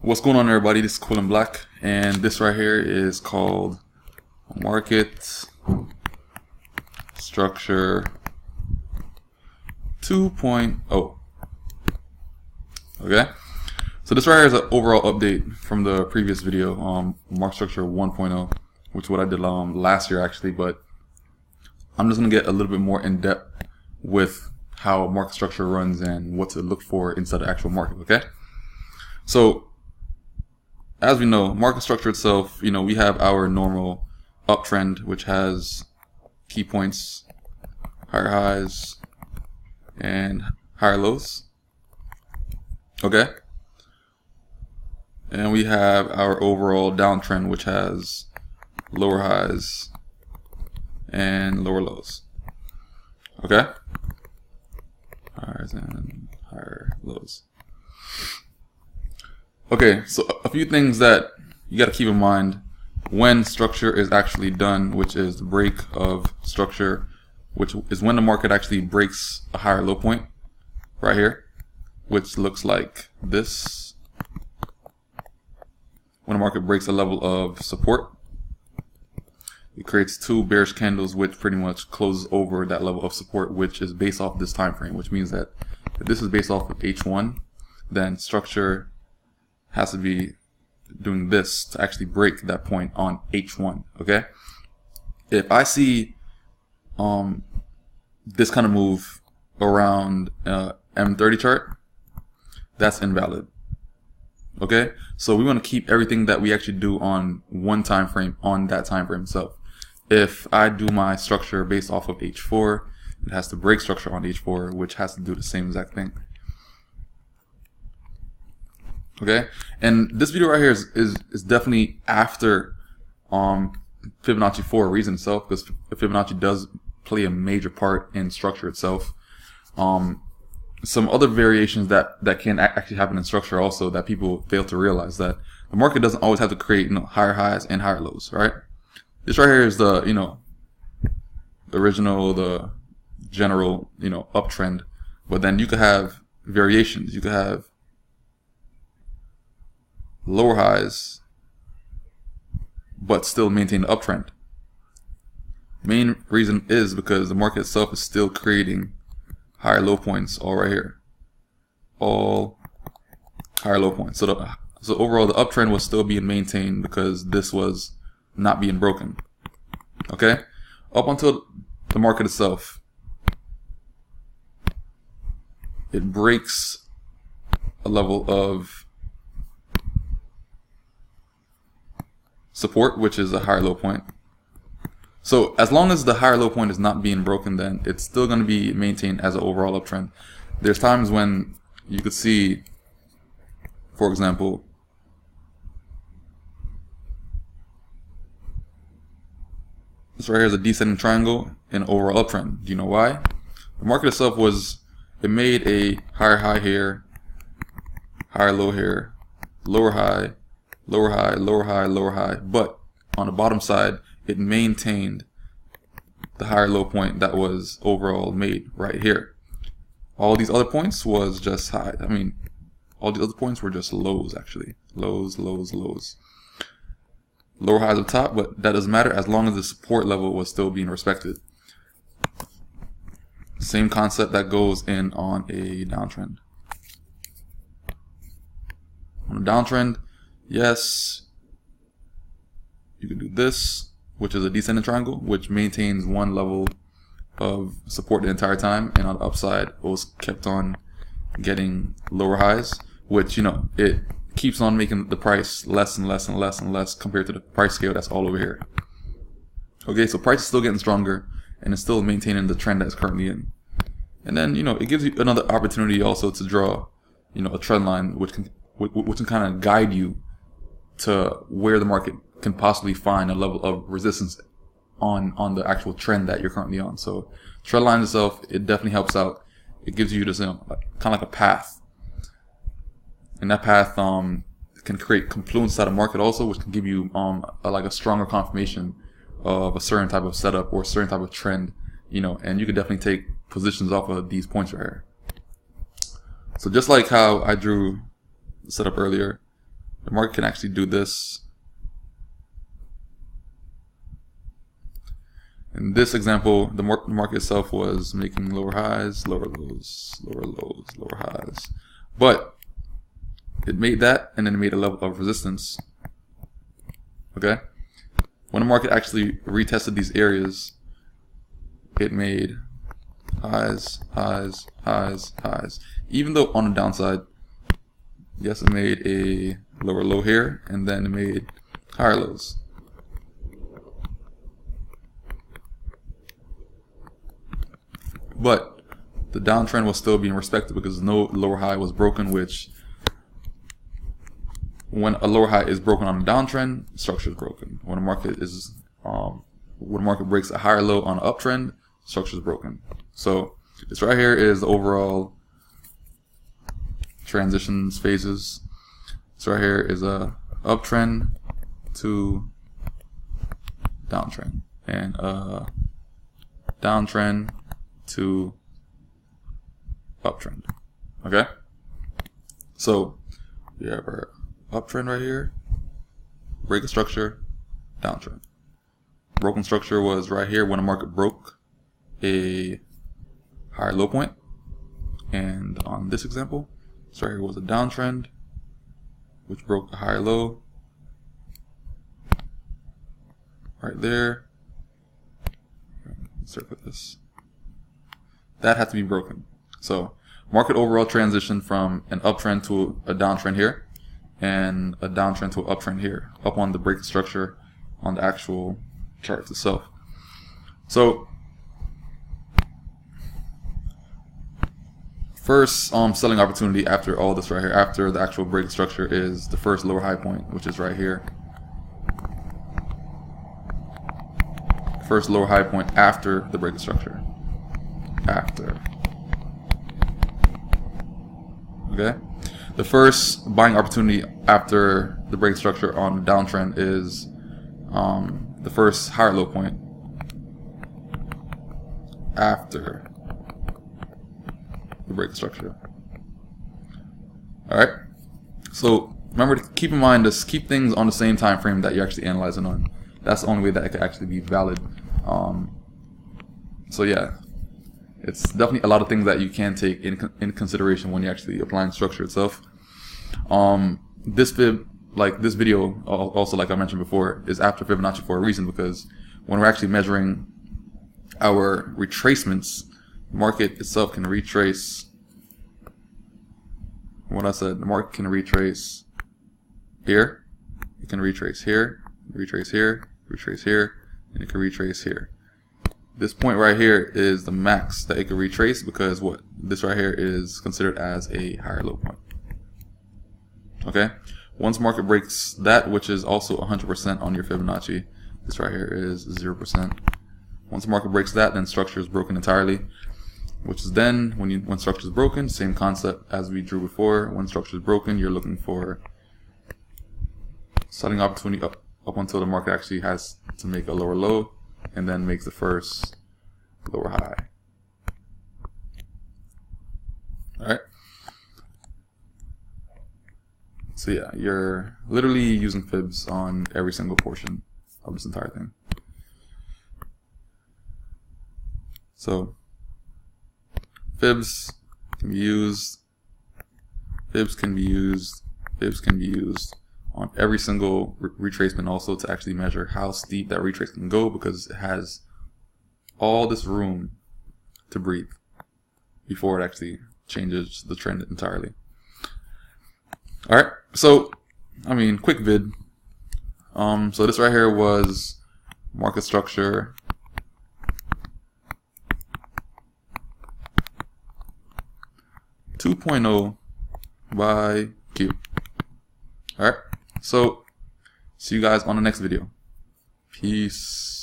What's going on, everybody? This is Quillen Black, and this right here is called Market Structure 2.0. Okay, so this right here is an overall update from the previous video, Market Structure 1.0, which is what I did last year actually, but I'm just gonna get a little bit more in depth with how market structure runs and what to look for inside the actual market. Okay, so as we know, market structure itself, we have our normal uptrend, which has key points, higher highs, and higher lows. Okay. And we have our overall downtrend, which has lower highs and lower lows. Okay. Highs and higher lows. Okay, so a few things that you got to keep in mind when structure is actually done, which is the break of structure, which is when the market actually breaks a higher low point right here, which looks like this. When the market breaks a level of support, it creates two bearish candles, which pretty much closes over that level of support, which is based off this time frame, which means that if this is based off of H1, then structure has to be doing this to actually break that point on H1. Okay, if I see this kind of move around M30 chart, that's invalid. Okay, so we want to keep everything that we actually do on one time frame on that time frame itself. If I do my structure based off of H4, it has to break structure on H4, which has to do the same exact thing. Okay, and this video right here is definitely after Fibonacci for a reason itself, because Fibonacci does play a major part in structure itself. Some other variations that can actually happen in structure also that people fail to realize, that the market doesn't always have to create higher highs and higher lows, right? This right here is the the original, the general uptrend, but then you could have variations. You could have lower highs but still maintain the uptrend. Main reason is because the market itself is still creating higher low points all right here, all higher low points. So overall the uptrend was still being maintained because this was not being broken. Okay, up until the market itself, it breaks a level of support, which is a higher low point. So as long as the higher low point is not being broken, then it's still going to be maintained as an overall uptrend. There's times when you could see, for example, this right here is a descending triangle in overall uptrend. Do you know why? The market itself it made a higher high here, higher low here, lower high, lower high, lower high, lower high, but on the bottom side it maintained the higher low point that was overall made right here. All these other points was just high. I mean, all the other points were just lows actually. Lows, lows, lows. Lower highs up top, but that doesn't matter as long as the support level was still being respected. Same concept that goes in on a downtrend. On a downtrend, yes, you can do this, which is a descending triangle, which maintains one level of support the entire time, and on the upside it was kept on getting lower highs, which it keeps on making the price less and less and less and less compared to the price scale that's all over here. Okay, so price is still getting stronger and it's still maintaining the trend that's currently in. And then it gives you another opportunity also to draw a trend line which can kind of guide you to where the market can possibly find a level of resistance on the actual trend that you're currently on. So trend line itself, it definitely helps out. It gives you this kind of like a path, and that path can create confluence inside the market also, which can give you like a stronger confirmation of a certain type of setup or a certain type of trend, and you can definitely take positions off of these points right here. So just like how I drew the setup earlier, the market can actually do this. In this example, the market itself was making lower highs, lower lows, lower lows, lower highs. But it made that, and then it made a level of resistance. Okay? When the market actually retested these areas, it made highs, highs, highs, highs. Even though on the downside, yes, it made a lower low here, and then it made higher lows. But the downtrend was still being respected because no lower high was broken, which when a lower high is broken on a downtrend, structure is broken. When a market is when a market breaks a higher low on an uptrend, structure is broken. So this right here is the overall transitions phases. So right here is a uptrend to downtrend, and a downtrend to uptrend. Okay, so we have our uptrend right here, break a structure, downtrend. Broken structure was right here when the market broke a higher low point, and on this example, so right here was a downtrend which broke a higher low right there. Circle this. That had to be broken. So market overall transitioned from an uptrend to a downtrend here, and a downtrend to an uptrend here, up on the break structure on the actual chart itself. So first selling opportunity after all this right here, after the actual break structure, is the first lower high point, which is right here. First lower high point after the break structure. After. Okay? The first buying opportunity after the break structure on the downtrend is the first higher low point after the break structure. Alright? So remember to keep in mind, just keep things on the same time frame that you're actually analyzing on. That's the only way that it could actually be valid. So yeah, it's definitely a lot of things that you can take in consideration when you're actually applying structure itself. This video, also like I mentioned before, is after Fibonacci for a reason, because when we're actually measuring our retracements, the market itself can retrace what I said. The market can retrace here, it can retrace here, retrace here, retrace here, and it can retrace here. This point right here is the max that it can retrace, because what this right here is considered as a higher low point. Okay, once market breaks that, which is also 100% on your Fibonacci, this right here is 0%. Once the market breaks that, then structure is broken entirely, which is then when structure is broken, same concept as we drew before. When structure is broken, you're looking for selling opportunity up until the market actually has to make a lower low, and then makes the first lower high. Alright? So yeah, you're literally using fibs on every single portion of this entire thing. So fibs can be used, fibs can be used, fibs can be used on every single retracement, also to actually measure how steep that retrace can go, because it has all this room to breathe before it actually changes the trend entirely. Alright, so I mean, quick vid. So this right here was market structure, (2.0) by Q. Alright, so see you guys on the next video. Peace.